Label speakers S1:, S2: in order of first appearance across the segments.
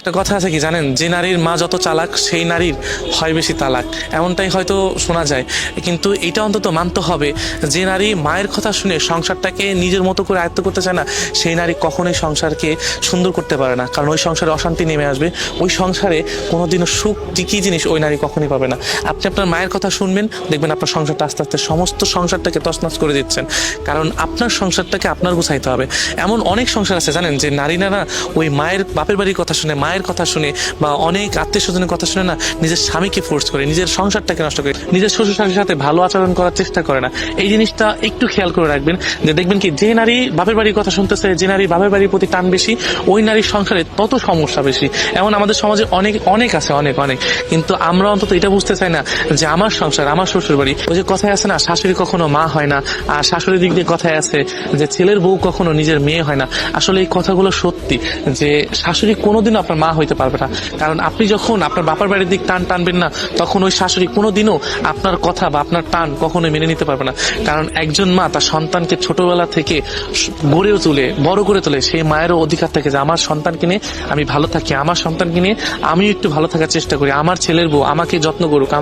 S1: একটা কথা আছে কি জানেন, যে নারীর মা যত চালাক সেই নারীর হয় বেশি তালাক, এমনটাই হয়তো শোনা যায়। কিন্তু এটা অন্তত মানতে হবে, যে নারী মায়ের কথা শুনে সংসারটাকে নিজের মতো করে আয়ত্ত করতে চায় না, সেই নারী কখনোই সংসারকে সুন্দর করতে পারে না। কারণ ওই সংসারে অশান্তি নেমে আসবে, ওই সংসারে কোনোদিনও সুখ কি জিনিস ওই নারী কখনই পাবে না। আপনি আপনার মায়ের কথা শুনবেন, দেখবেন আপনার সংসারটা আস্তে আস্তে সমস্ত সংসারটাকে তছনছ করে দিচ্ছেন। কারণ আপনার সংসারটাকে আপনার গুছাইতে হবে। এমন অনেক সংসার আছে জানেন, যে নারীরা না ওই মায়ের বাপের বাড়ির কথা শুনে, মায়ের কথা শুনে বা অনেক আত্মীয় স্বজনের কথা শুনে না নিজের স্বামীকে ফোর্স করে, নিজের সংসারটাকে নষ্ট করে, নিজের শ্বশুর শাশুড়ির সাথে ভালো আচরণ করার চেষ্টা করে না। এই জিনিসটা একটু খেয়াল করে রাখবেন, যে দেখবেন কি যে নারী বাপের বাড়ির কথা শুনতেছে, যে নারী বাপের বাড়ির প্রতি টান বেশি, ওই নারীর সংসারে তত সমস্যা বেশি। এমন আমাদের সমাজে অনেক অনেক আছে, অনেক অনেক। কিন্তু আমরা অন্তত এটা বুঝতে চাই না যে আমার সংসার, আমার শ্বশুর বাড়ি। ওই যে কথায় আছে না, শাশুড়ি কখনো মা হয় না, আর শাশুড়ির দিক দিয়ে কথায় আছে যে ছেলের বউ কখনো নিজের মেয়ে হয় না। আসলে এই কথাগুলো সত্যি, যে শাশুড়ি কোনোদিনও আপনার মা হইতে পারবে না। কারণ আপনি যখন আপনার বাবার বাড়ির দিক টানবেন না, তখন ওই শাশুড়ি কোনোদিনও আপনার কথা বা আপনার টান কখনোই মেনে নিতে পারবে না। কারণ একজন মা তার সন্তানকে ছোটবেলা থেকে গড়েও তুলে, বড় করে তোলে, সেই মায়েরও অধিকার থাকে যে আমার সন্তানকে নিয়ে আমি ভালো থাকি, আমার সন্তানকে নিয়ে আমিও একটু ভালো থাকার চেষ্টা করি, আমার ছেলের বউ আমাকে যত্ন করুক,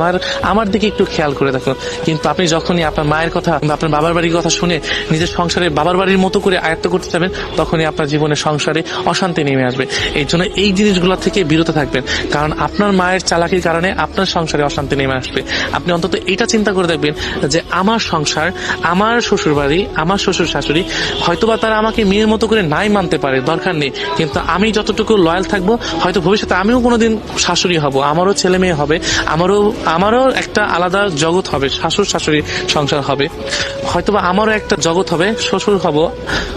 S1: আমার দিকে একটু খেয়াল করে দেখুন। কিন্তু আপনি যখনই আপনার মায়ের কথা বা আপনার বাবার বাড়ির কথা শুনে নিজের সংসারে বাবার বাড়ির মতো করে আয়ত্ত করতে যাবেন, তখনই আপনার জীবনের সংসারে অশান্তি নেমে আসবে। এই জন্য এই জিনিসগুলো থেকে বিরত থাকবেন, কারণ আপনার মায়ের চালাকির কারণে আপনার সংসারে অশান্তি নেমে আসবে। আপনি অন্তত এটা চিন্তা করে দেখবেন যে আমার সংসার, আমার শ্বশুর বাড়ি, আমার শ্বশুর শাশুড়ি, হয়তোবা তারা আমাকে মেয়ের মতো করে নাই মানতে পারে, দরকার নেই, কিন্তু আমি যতটুকু লয়াল থাকবো, হয়তো ভবিষ্যতে আমিও কোনোদিন শাশুড়ি হব, আমারও ছেলে মেয়ে হবে, আমারও একটা আলাদা জগৎ হবে, শাশুড় শাশুড়ি সংসার হবে, হয়তোবা আমারও একটা জগৎ হবে, শ্বশুর হব,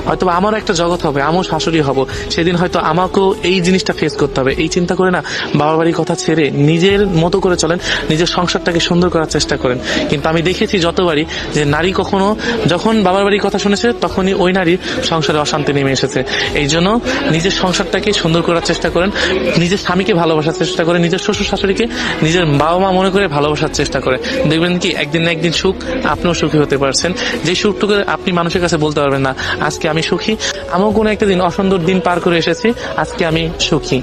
S1: হয়তোবা আমারও একটা জগৎ হবে, আমিও শাশুড়ি হব। সেদিন হয়তো আমাকেও এই জিনিসটা ফেস করতে হবে। এই চিন্তা করে না বাবা বাড়ির কথা ছেড়ে নিজের মতো করে চলেন, নিজের সংসারটাকে সুন্দর করার চেষ্টা করেন। কিন্তু আমি দেখেছি যতবারই যে নারী কখনো যখন বাবার বাড়ির কথা শুনেছে, তখনই ওই নারীর সংসারে অশান্তি নেমে এসেছে। এই জন্য নিজের সংসারটাকে সুন্দর করার চেষ্টা করেন, নিজের স্বামীকে ভালোবাসার চেষ্টা করেন, নিজের শ্বশুর শাশুড়িকে নিজের বাবা মা মনে করে ভালোবাসার চেষ্টা করেন। দেখবেন কি একদিন না একদিন সুখ, আপনিও সুখী হতে পারছেন। যে সুখটুকু আপনি মানুষের কাছে বলতে পারবেন না আজকে আমি সুখী, আমিও কোনো একটা দিন অসুন্দর দিন পার করে এসেছি, আজকে আমি সুখী।